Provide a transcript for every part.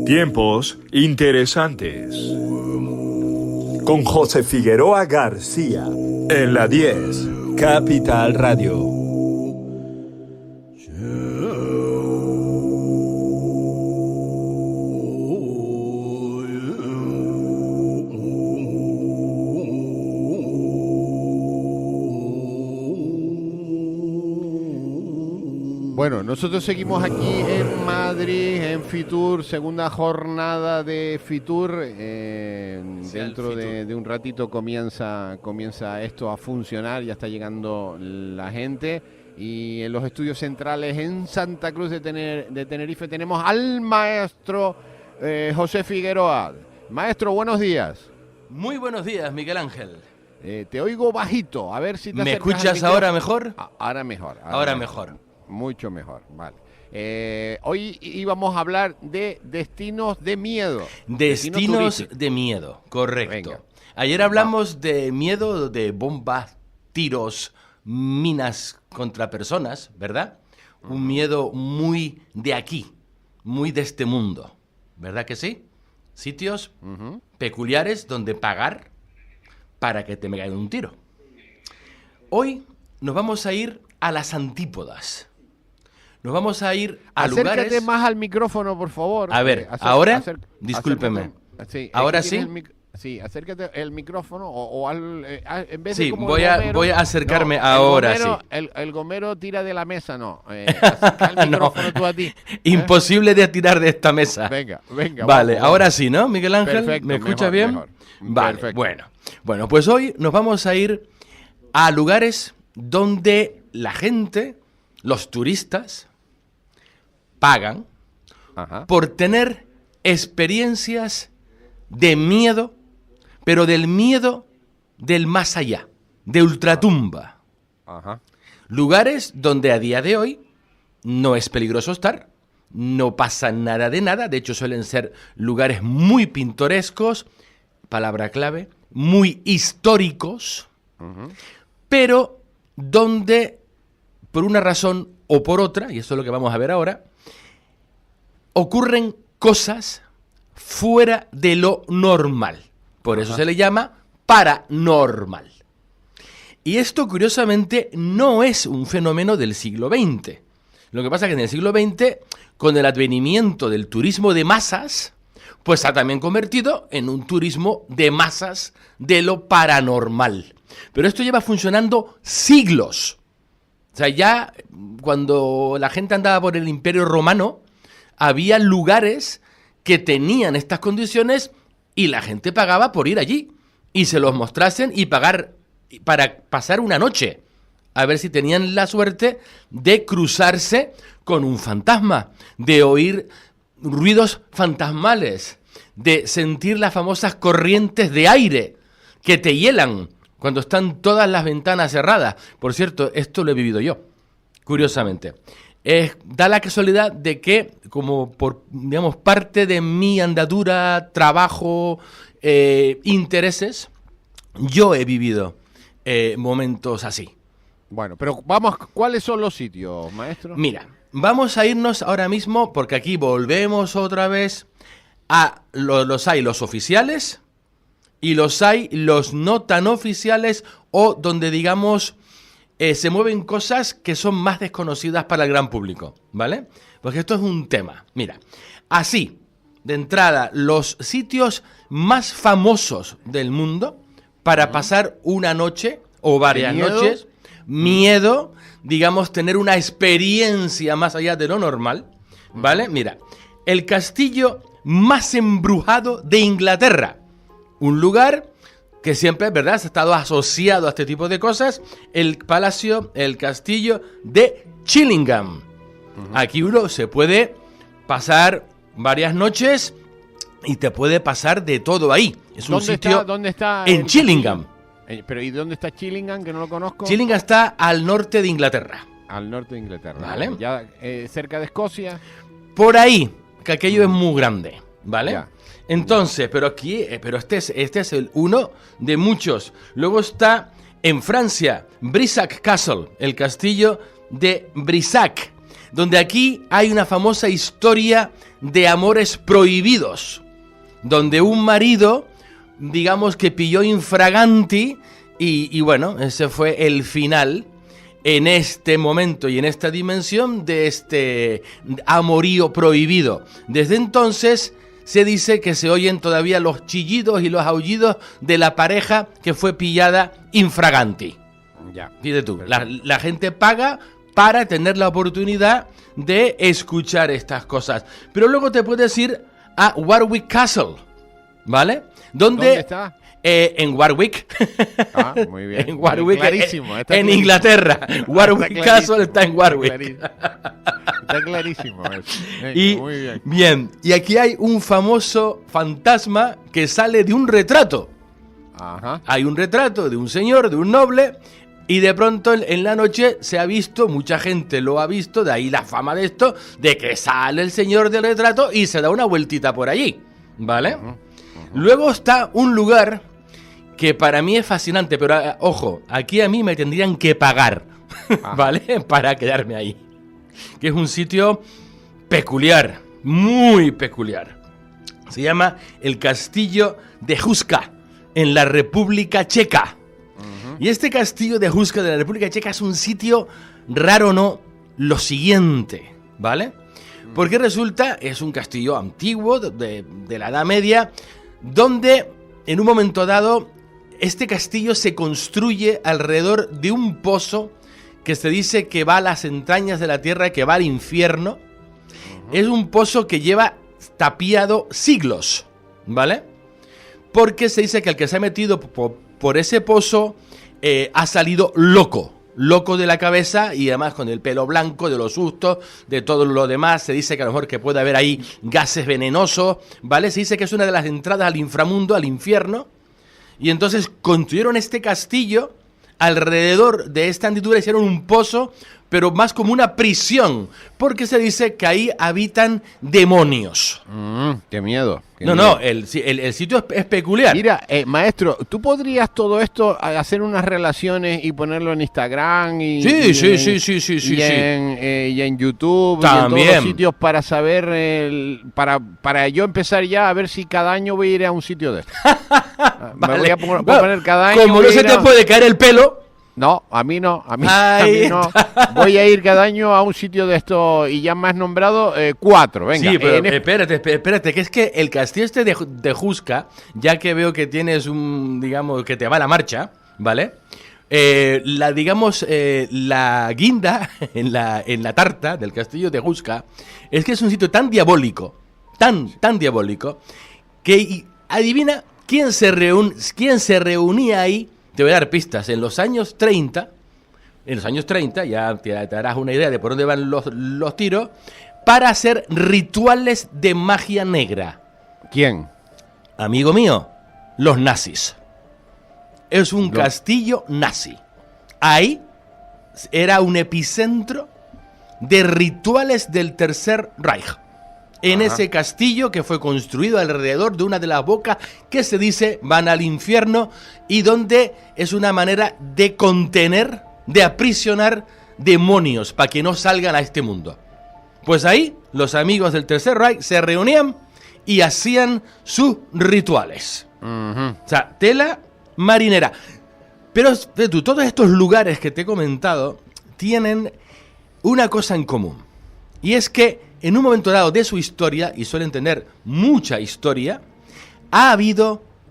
Tiempos interesantes. Con José Figueroa García. En la 10. Capital Radio. Bueno, nosotros seguimos aquí en Madrid, en Fitur, segunda jornada de Fitur. Dentro de un ratito comienza esto a funcionar, ya está llegando la gente. Y en los estudios centrales en Santa Cruz de Tenerife tenemos al maestro José Figueroa. Maestro, buenos días. Muy buenos días, Miguel Ángel. Te oigo bajito, a ver si te ¿Me acercas al escuchas micrófono. ahora mejor? Ahora mejor. Ahora mejor. Mucho mejor, vale. Hoy íbamos a hablar de destinos de miedo. Destinos de miedo, correcto. Venga. Ayer hablamos de miedo de bombas, tiros, minas contra personas, ¿verdad? Un miedo muy de aquí, muy de este mundo, ¿verdad que sí? Sitios peculiares donde pagar para que te me caiga un tiro. Hoy nos vamos a ir a las antípodas. Nos vamos a ir a Acércate lugares... más al micrófono, por favor. A ver, ahora, discúlpeme. Sí, ¿Ahora sí? Sí, acércate el micrófono o en vez Sí, de como voy a acercarme ahora, sí. El gomero tira de la mesa, no. Acerca el micrófono tú a ti. Imposible de tirar de esta mesa. Venga. Vale, vamos. ahora sí, ¿no, Miguel Ángel? Perfecto, ¿Me escuchas mejor, bien? mejor. Vale, Perfecto. Bueno, pues hoy nos vamos a ir a lugares donde la gente, los turistas, pagan Ajá. por tener experiencias de miedo, pero del miedo del más allá, de ultratumba. Ajá. Lugares donde a día de hoy no es peligroso estar, no pasa nada de nada, de hecho suelen ser lugares muy pintorescos, palabra clave, muy históricos, pero donde, por una razón o por otra, y eso es lo que vamos a ver ahora, ocurren cosas fuera de lo normal. Por eso se le llama paranormal. Y esto, curiosamente, no es un fenómeno del siglo XX. Lo que pasa es que en el siglo XX, con el advenimiento del turismo de masas, pues se ha también convertido en un turismo de masas de lo paranormal. Pero esto lleva funcionando siglos. O sea, ya cuando la gente andaba por el Imperio Romano, había lugares que tenían estas condiciones y la gente pagaba por ir allí y se los mostrasen y pagar para pasar una noche, a ver si tenían la suerte de cruzarse con un fantasma, de oír ruidos fantasmales, de sentir las famosas corrientes de aire que te hielan cuando están todas las ventanas cerradas. Por cierto, esto lo he vivido yo, curiosamente. Da la casualidad de que, como por, digamos, parte de mi andadura, trabajo, intereses, yo he vivido momentos así. Bueno, pero vamos, ¿cuáles son los sitios, maestro? Mira, vamos a irnos ahora mismo, porque aquí volvemos otra vez a los hay los oficiales y los hay los no tan oficiales o donde, digamos, se mueven cosas que son más desconocidas para el gran público, ¿vale? Porque esto es un tema. Mira, así, de entrada, los sitios más famosos del mundo para pasar una noche o varias noches, miedo, digamos, tener una experiencia más allá de lo normal, ¿vale? Mira, el castillo más embrujado de Inglaterra, un lugar que siempre, ¿verdad?, ha estado asociado a este tipo de cosas, el castillo de Chillingham. Aquí uno se puede pasar varias noches y te puede pasar de todo ahí. Es un sitio ¿Dónde está en Chillingham. Pero ¿y dónde está Chillingham, que no lo conozco? Chillingham está al norte de Inglaterra. Al norte de Inglaterra. Vale. Ya cerca de Escocia. Por ahí, que aquello es muy grande, ¿vale? Ya. Entonces, pero aquí, este es el uno de muchos. Luego está en Francia, Brissac Castle, el castillo de Brissac. donde aquí hay una famosa historia de amores prohibidos, donde un marido, digamos que pilló infraganti y bueno, ese fue el final en este momento y en esta dimensión de este amorío prohibido. Desde entonces se dice que se oyen todavía los chillidos y los aullidos de la pareja que fue pillada infraganti. Ya. Fíjate tú, la gente paga para tener la oportunidad de escuchar estas cosas. Pero luego te puedes ir a Warwick Castle, ¿vale? ¿Dónde está? En Warwick. Ah, muy bien. En Warwick, clarísimo. Está en clarísimo. Inglaterra. Warwick Castle está en Warwick. Está clarísimo eso. Y, Muy bien. bien, y aquí hay un famoso fantasma que sale de un retrato. Ajá. Hay un retrato de un señor, de un noble, y de pronto en la noche se ha visto, mucha gente lo ha visto, de ahí la fama de esto, de que sale el señor del retrato y se da una vueltita por allí, ¿vale? Luego está un lugar que para mí es fascinante, pero ojo, aquí a mí me tendrían que pagar, ¿vale? Para quedarme ahí. Que es un sitio peculiar, muy peculiar. Se llama el Castillo de Huska, en la República Checa. Y este Castillo de Huska de la República Checa es un sitio raro, ¿no? Lo siguiente, ¿vale? Porque resulta, es un castillo antiguo de la Edad Media, donde en un momento dado este castillo se construye alrededor de un pozo que se dice que va a las entrañas de la tierra, que va al infierno. Es un pozo que lleva tapiado siglos, ¿vale? Porque se dice que el que se ha metido por ese pozo ha salido loco de la cabeza y además con el pelo blanco, de los sustos, de todo lo demás. Se dice que a lo mejor que puede haber ahí gases venenosos, ¿vale? Se dice que es una de las entradas al inframundo, al infierno. Y entonces construyeron este castillo alrededor de esta hendidura, hicieron un pozo, pero más como una prisión, porque se dice que ahí habitan demonios. Qué miedo. Qué No, miedo. el sitio es peculiar. Mira, maestro, ¿tú podrías todo esto hacer unas relaciones y ponerlo en Instagram y, Sí. y en YouTube y en También. todos los sitios para saber, para yo empezar ya a ver si cada año voy a ir a un sitio de esto? Me voy a poner cada año. Como voy no a se ir te puede caer el pelo. No, a mí no, a mí Ahí no. Voy a ir cada año a un sitio de esto y ya me has nombrado 4, venga. Sí, pero en espérate, que es que el castillo este de Huska, ya que veo que tienes digamos, que te va la marcha, ¿vale? La guinda en la tarta del castillo de Huska es que es un sitio tan diabólico, tan diabólico, que adivina quién se reunía ahí. Te voy a dar pistas. En los años 30, ya te darás una idea de por dónde van los tiros, para hacer rituales de magia negra. ¿Quién? Amigo mío, los nazis. Es un castillo nazi. Ahí era un epicentro de rituales del Tercer Reich. En ese castillo que fue construido alrededor de una de las bocas que se dice van al infierno y donde es una manera de contener, de aprisionar demonios para que no salgan a este mundo. Pues ahí los amigos del Tercer Reich se reunían y hacían sus rituales. O sea, tela marinera. Pero tú, todos estos lugares que te he comentado tienen una cosa en común. Y es que en un momento dado de su historia, y suelen tener mucha historia,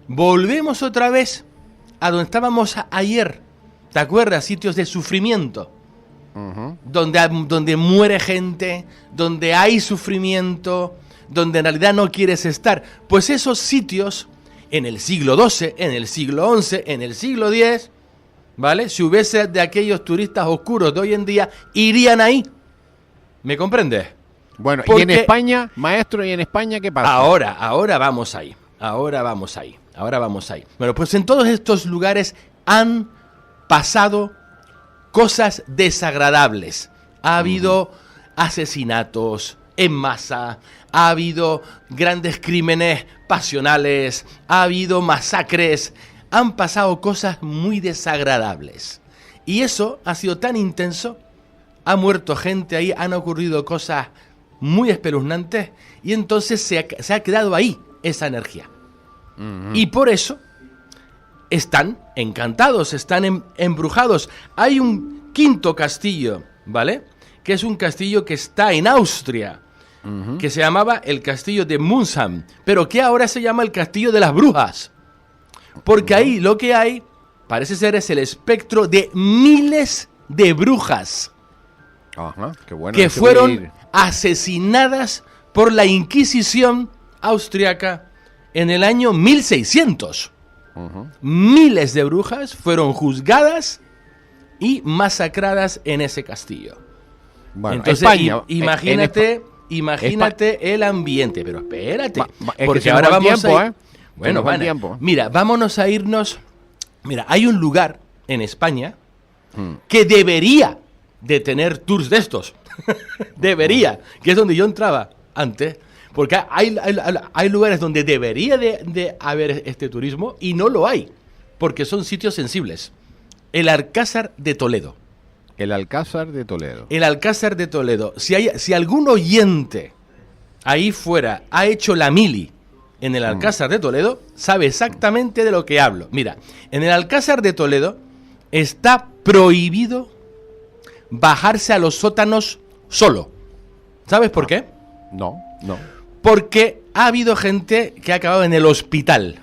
volvemos otra vez a donde estábamos ayer. ¿Te acuerdas? Sitios de sufrimiento. Donde muere gente, donde hay sufrimiento, donde en realidad no quieres estar. Pues esos sitios, en el siglo XII, en el siglo XI, en el siglo X, ¿vale? Si hubiese de aquellos turistas oscuros de hoy en día, irían ahí. ¿Me comprendes? Bueno, Porque y en España, maestro, ¿y en España qué pasa? Ahora vamos ahí. Bueno, pues en todos estos lugares han pasado cosas desagradables. Ha habido asesinatos en masa, ha habido grandes crímenes pasionales, ha habido masacres, han pasado cosas muy desagradables. Y eso ha sido tan intenso, ha muerto gente ahí, han ocurrido cosas muy espeluznantes y entonces se ha quedado ahí esa energía. Y por eso están encantados, están embrujados. Hay un quinto castillo, ¿vale? Que es un castillo que está en Austria, que se llamaba el castillo de Munsham, pero que ahora se llama el castillo de las brujas. Porque ahí lo que hay, parece ser, es el espectro de miles de brujas. Ajá, qué bueno. Que fueron asesinadas por la Inquisición austriaca en el año 1600. Miles de brujas fueron juzgadas y masacradas en ese castillo. Bueno, entonces, España, imagínate el ambiente, pero espérate, es porque que ahora se nos va el vamos tiempo, a ir... Bueno, va el Vane, tiempo. mira, vámonos a irnos... Mira, hay un lugar en España que debería de tener tours de estos. Debería, que es donde yo entraba antes. Porque hay lugares donde debería de haber este turismo y no lo hay, porque son sitios sensibles. El Alcázar de Toledo. El Alcázar de Toledo. El Alcázar de Toledo. Si algún oyente ahí fuera ha hecho la mili en el Alcázar de Toledo, sabe exactamente de lo que hablo. Mira, en el Alcázar de Toledo está prohibido bajarse a los sótanos solo. ¿Sabes por qué? No. Porque ha habido gente que ha acabado en el hospital.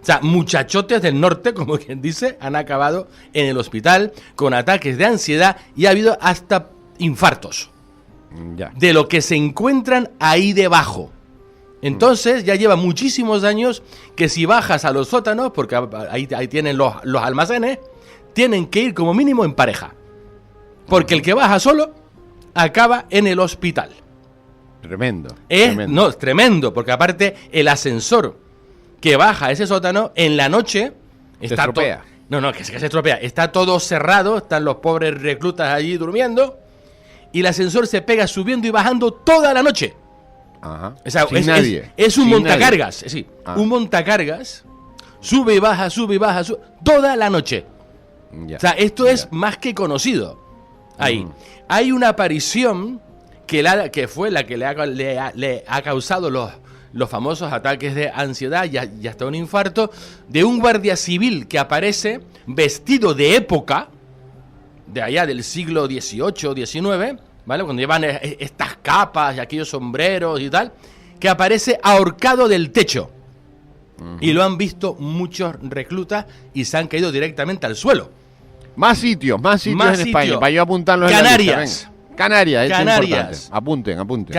O sea, muchachotes del norte, como quien dice, han acabado en el hospital con ataques de ansiedad y ha habido hasta infartos Ya. de lo que se encuentran ahí debajo. Entonces ya lleva muchísimos años que si bajas a los sótanos, porque ahí tienen los almacenes, tienen que ir como mínimo en pareja. Porque el que baja solo acaba en el hospital. Tremendo. No, es tremendo, porque aparte el ascensor que baja a ese sótano en la noche Se estropea. que se estropea. Está todo cerrado, están los pobres reclutas allí durmiendo y el ascensor se pega subiendo y bajando toda la noche. Ajá. O sea, Sin nadie. es un Sin montacargas, nadie. sí, Ah. un montacargas, sube y baja, toda la noche. Ya. O sea, esto es más que conocido. Ahí. Hay una aparición que fue la que le ha causado los famosos ataques de ansiedad y hasta un infarto, de un guardia civil que aparece vestido de época, de allá del siglo XVIII, XIX, ¿vale? Cuando llevan estas capas y aquellos sombreros y tal, que aparece ahorcado del techo. Y lo han visto muchos reclutas y se han caído directamente al suelo. Más sitios Más en sitios. España, para yo apuntarlos Canarias. en la lista. Venga. Canarias, eso es Canarias. importante. Apunten.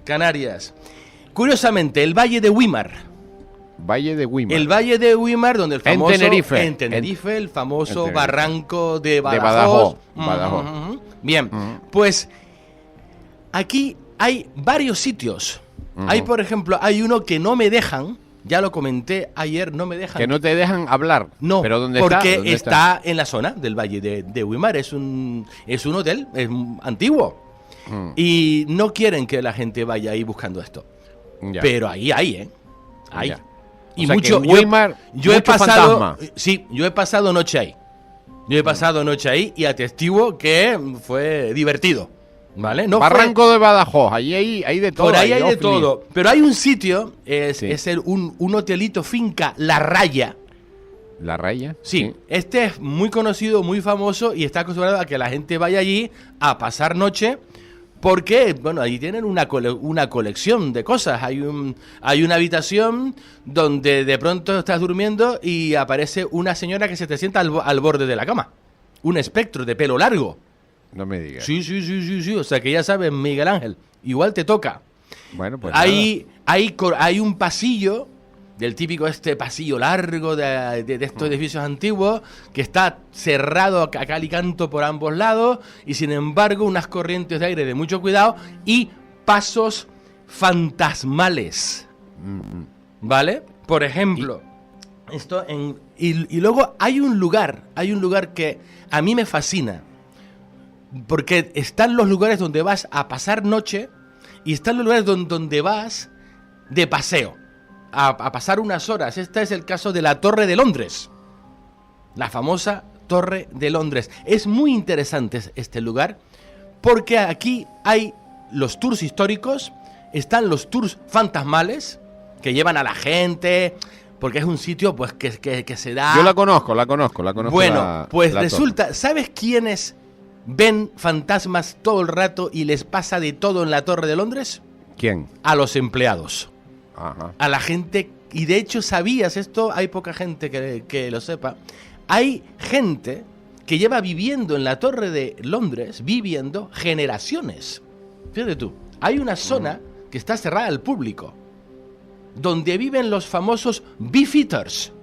Canarias. Curiosamente, el Valle de Güímar. Valle de Güímar. El Valle de Güímar, donde el famoso... Tenerife. En Tenerife, el famoso Tenerife. barranco de Badajoz. Badajoz. Bien, pues aquí hay varios sitios. Hay, por ejemplo, hay uno que no me dejan, ya lo comenté ayer, no me dejan... Que no te dejan hablar. No, ¿Pero dónde porque está? ¿Dónde está en la zona del Valle de Güímar. Es un hotel, es antiguo. Y no quieren que la gente vaya ahí buscando esto. Ya. Pero ahí hay, ¿eh? Hay. Ya. Y O sea, mucho... que en Güímar, yo he mucho pasado... fantasma. Sí, yo he pasado noche ahí. Y atestiguo que fue divertido. ¿Vale? No Barranco de Badajoz, ahí hay de todo. por ahí hay de ovni. todo. Pero hay un sitio, es Sí. un hotelito finca La Raya. ¿La Raya? Sí, este es muy conocido, muy famoso y está acostumbrado a que la gente vaya allí a pasar noche porque, bueno, allí tienen una colección de cosas. Hay una habitación donde de pronto estás durmiendo y aparece una señora que se te sienta al borde de la cama. Un espectro de pelo largo. No me digas. Sí. O sea que ya sabes, Miguel Ángel, igual te toca. Bueno, pues Hay un pasillo, del típico pasillo largo de estos edificios antiguos, que está cerrado a cal y canto por ambos lados, y sin embargo unas corrientes de aire de mucho cuidado y pasos fantasmales. ¿Vale? Por ejemplo, y luego hay un lugar que a mí me fascina, porque están los lugares donde vas a pasar noche y están los lugares donde vas de paseo, a pasar unas horas. Este es el caso de la Torre de Londres, la famosa Torre de Londres. Es muy interesante este lugar Porque aquí hay los tours históricos, están los tours fantasmales, que llevan a la gente, porque es un sitio pues que se da... Yo la conozco. Bueno, pues la resulta, torre. ¿sabes quiénes ven fantasmas todo el rato y les pasa de todo en la Torre de Londres? ¿Quién? A los empleados, Ajá. a la gente, y de hecho sabías esto, hay poca gente que lo sepa, hay gente que lleva viviendo en la Torre de Londres, viviendo generaciones. Fíjate tú, hay una zona que está cerrada al público, donde viven los famosos beefeaters.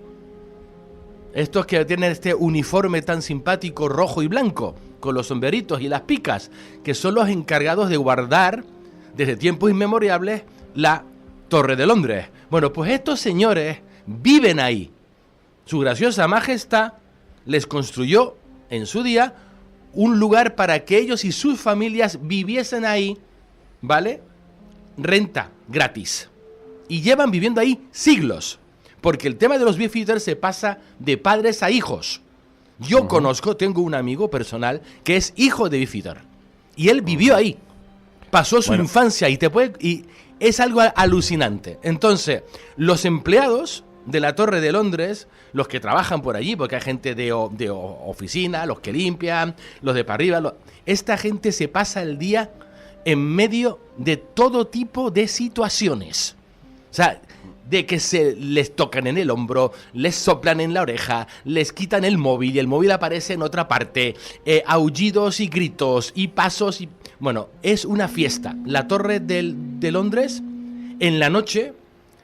Estos que tienen este uniforme tan simpático rojo y blanco, con los sombreritos y las picas, que son los encargados de guardar desde tiempos inmemorables la Torre de Londres. Bueno, pues estos señores viven ahí. Su graciosa majestad les construyó en su día un lugar para que ellos y sus familias viviesen ahí, ¿vale? Renta gratis. Y llevan viviendo ahí siglos. Porque el tema de los beefeaters se pasa de padres a hijos. Yo tengo un amigo personal que es hijo de beefeater. Y él vivió ahí. Pasó su infancia y es algo alucinante. Entonces, los empleados de la Torre de Londres, los que trabajan por allí, porque hay gente de oficina, los que limpian, los de para arriba, esta gente se pasa el día en medio de todo tipo de situaciones. O sea, de que se les tocan en el hombro, les soplan en la oreja, les quitan el móvil y el móvil aparece en otra parte, aullidos y gritos y pasos y... Bueno, es una fiesta. La Torre de Londres, en la noche,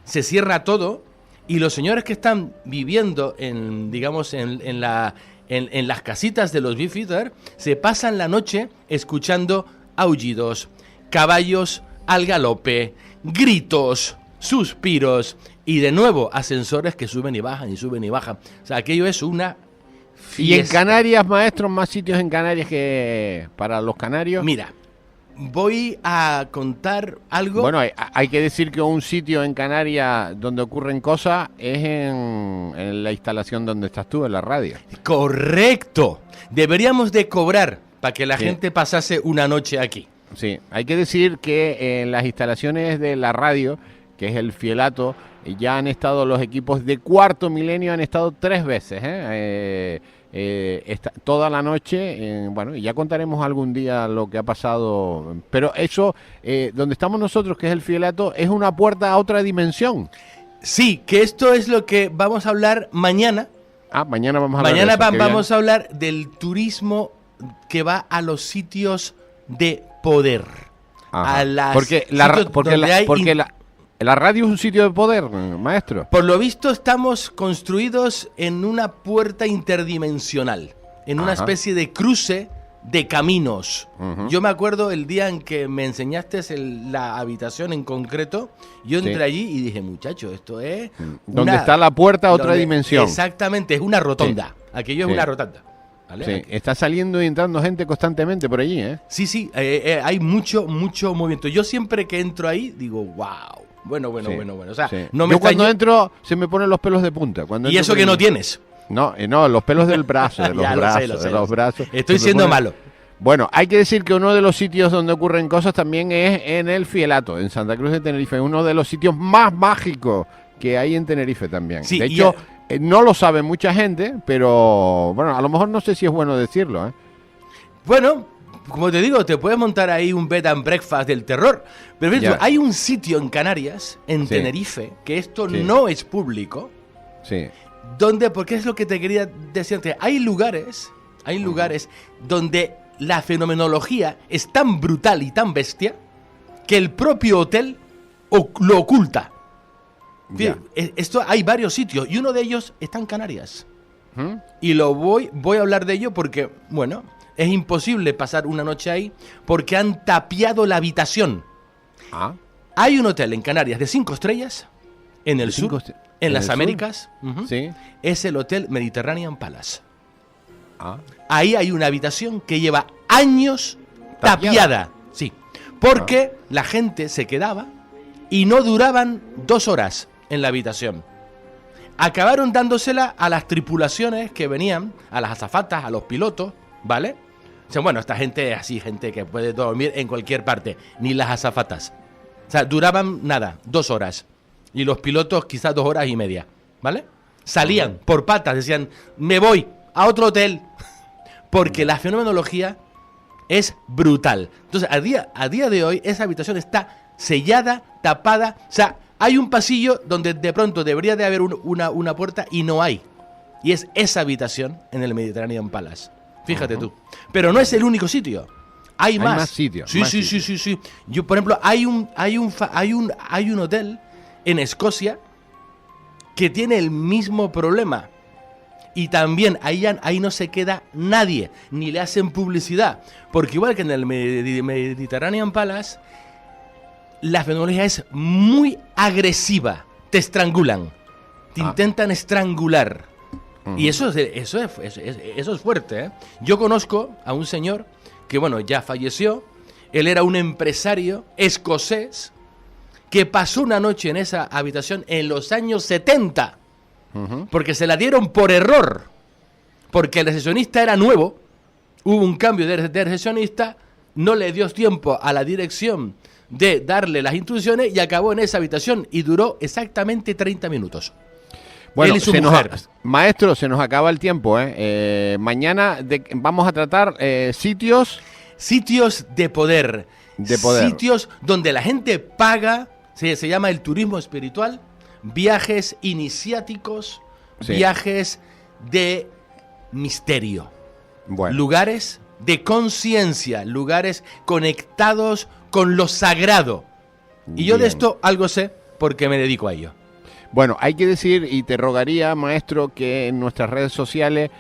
se cierra todo y los señores que están viviendo en, digamos, en las casitas de los beefeaters, se pasan la noche escuchando aullidos, caballos al galope, gritos, suspiros y de nuevo ascensores que suben y bajan y suben y bajan. O sea, aquello es una fiesta. ¿Y en Canarias, maestro, más sitios en Canarias que para los canarios? Mira, voy a contar algo. Bueno, hay que decir que un sitio en Canarias donde ocurren cosas es en la instalación donde estás tú, en la radio. Correcto. Deberíamos de cobrar para que la gente pasase una noche aquí. Sí, hay que decir que en las instalaciones de la radio, que es el Fielato, ya han estado los equipos de Cuarto Milenio, han estado 3 veces, toda la noche, bueno, y ya contaremos algún día lo que ha pasado, pero eso, donde estamos nosotros, que es el Fielato, es una puerta a otra dimensión. Sí, que esto es lo que vamos a hablar mañana. Mañana vamos a hablar mañana de eso, vamos a hablar del turismo que va a los sitios de poder. Ajá. A las porque la radio es un sitio de poder, maestro. Por lo visto estamos construidos en una puerta interdimensional, en una especie de cruce de caminos. Yo me acuerdo el día en que me enseñaste la habitación en concreto, yo entré allí y dije, muchacho, esto es... Donde está la puerta a otra dimensión. Exactamente, es una rotonda. Aquello es una rotonda. ¿Vale? Sí, está saliendo y entrando gente constantemente por allí, ¿eh? Sí, hay mucho movimiento. Yo siempre que entro ahí digo, wow. Bueno. O sea, no me yo cuando entro se me ponen los pelos de punta. ¿Y eso que no tienes? No, los pelos del brazo, de los brazos. Estoy siendo malo. Bueno, hay que decir que uno de los sitios donde ocurren cosas también es en el Fielato, en Santa Cruz de Tenerife, uno de los sitios más mágicos que hay en Tenerife también. Sí, de hecho, no lo sabe mucha gente, pero bueno, a lo mejor no sé si es bueno decirlo, ¿eh? Bueno, como te digo, te puedes montar ahí un bed and breakfast del terror. Pero hay un sitio en Canarias, en Tenerife, que esto no es público. Sí. Donde, porque es lo que te quería decir antes, hay lugares donde la fenomenología es tan brutal y tan bestia que el propio hotel lo oculta. Esto hay varios sitios y uno de ellos está en Canarias. Y voy a hablar de ello porque, bueno, es imposible pasar una noche ahí porque han tapiado la habitación. Hay un hotel en Canarias de 5 estrellas en el sur, en las Américas. Sí. Es el Hotel Mediterranean Palace. Ahí hay una habitación que lleva años tapiada. Sí, porque la gente se quedaba y no duraban 2 horas en la habitación. Acabaron dándosela a las tripulaciones que venían, a las azafatas, a los pilotos, ¿vale? O sea, bueno, esta gente así, gente que puede dormir en cualquier parte, ni las azafatas. O sea, duraban nada, 2 horas. Y los pilotos quizás 2 horas y media, ¿vale? Salían por patas, decían, me voy a otro hotel. Porque la fenomenología es brutal. Entonces, a día de hoy, esa habitación está sellada, tapada. O sea, hay un pasillo donde de pronto debería de haber una puerta y no hay. Y es esa habitación en el Mediterranean Palace. Fíjate tú. Pero no es el único sitio. Hay más sitios. Sí. Yo, por ejemplo, hay un hotel en Escocia que tiene el mismo problema. Y también ahí no se queda nadie, ni le hacen publicidad. Porque igual que en el Mediterranean Palace, la fenomenología es muy agresiva. Te estrangulan. Te intentan estrangular. Y eso es fuerte, ¿eh? Yo conozco a un señor que, bueno, ya falleció. Él era un empresario escocés que pasó una noche en esa habitación en los años 70. Porque se la dieron por error. Porque el recepcionista era nuevo. Hubo un cambio de recepcionista. No le dio tiempo a la dirección de darle las instrucciones y acabó en esa habitación. Y duró exactamente 30 minutos. Bueno, Él y su mujer. Maestro, se nos acaba el tiempo. Mañana vamos a tratar sitios de poder. Sitios donde la gente paga. Se llama el turismo espiritual. Viajes iniciáticos. Sí. Viajes de misterio. Bueno. Lugares de conciencia. Lugares conectados con lo sagrado. Y yo de esto algo sé porque me dedico a ello. Bueno, hay que decir, y te rogaría, maestro, que en nuestras redes sociales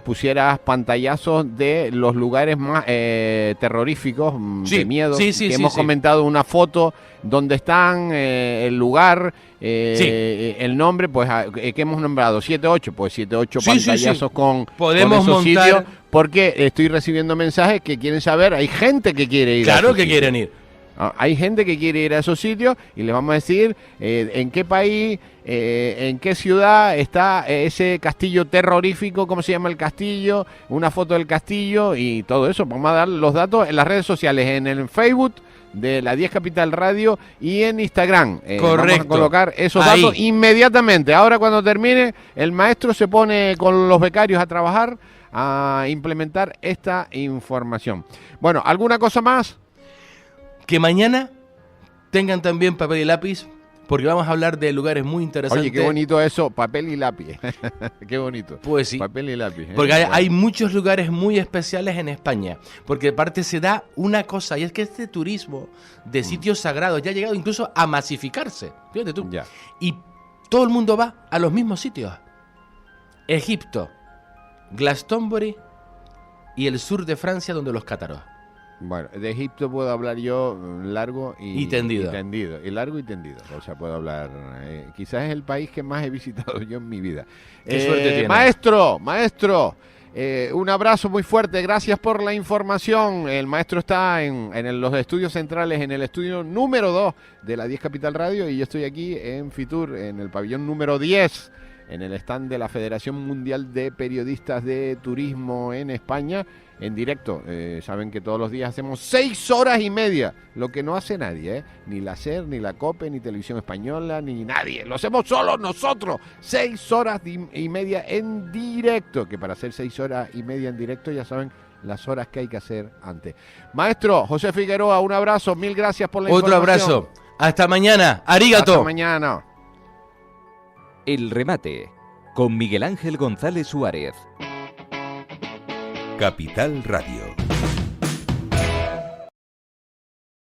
pusieras pantallazos de los lugares más terroríficos, de miedo, que hemos comentado una foto donde están el lugar, el nombre, pues que hemos nombrado 7-8, pues 7-8 pantallazos con esos sitios, porque estoy recibiendo mensajes que quieren saber, hay gente que quiere ir. Claro que quieren ir. Hay gente que quiere ir a esos sitios y les vamos a decir en qué país, en qué ciudad está ese castillo terrorífico, cómo se llama el castillo, una foto del castillo y todo eso. Vamos a dar los datos en las redes sociales, en el Facebook de la 10 Capital Radio y en Instagram. Correcto. Vamos a colocar esos datos inmediatamente. Ahora cuando termine, el maestro se pone con los becarios a trabajar, a implementar esta información. Bueno, ¿alguna cosa más? Que mañana tengan también papel y lápiz, porque vamos a hablar de lugares muy interesantes. Oye, qué bonito eso, papel y lápiz. Qué bonito. Pues sí. Papel y lápiz. Porque hay muchos lugares muy especiales en España, porque aparte se da una cosa, y es que este turismo de sitios sagrados ya ha llegado incluso a masificarse. Fíjate tú. Ya. Y todo el mundo va a los mismos sitios. Egipto, Glastonbury y el sur de Francia, donde los cátaros. Bueno, de Egipto puedo hablar yo largo y tendido. Y largo y tendido. O sea, puedo hablar... quizás es el país que más he visitado yo en mi vida. Qué suerte tiene. Maestro, un abrazo muy fuerte. Gracias por la información. El maestro está en los estudios centrales, en el estudio número 2 de la 10 Capital Radio y yo estoy aquí en Fitur, en el pabellón número 10, en el stand de la Federación Mundial de Periodistas de Turismo en España, en directo. Saben que todos los días hacemos 6 horas y media, lo que no hace nadie, ni la SER, ni la COPE, ni Televisión Española, ni nadie. Lo hacemos solo nosotros. 6 horas y media en directo, que para hacer 6 horas y media en directo ya saben las horas que hay que hacer antes. Maestro José Figueroa, un abrazo, mil gracias por la información. Otro abrazo. Hasta mañana. Arigato. Hasta mañana. El remate, con Miguel Ángel González Suárez. Capital Radio.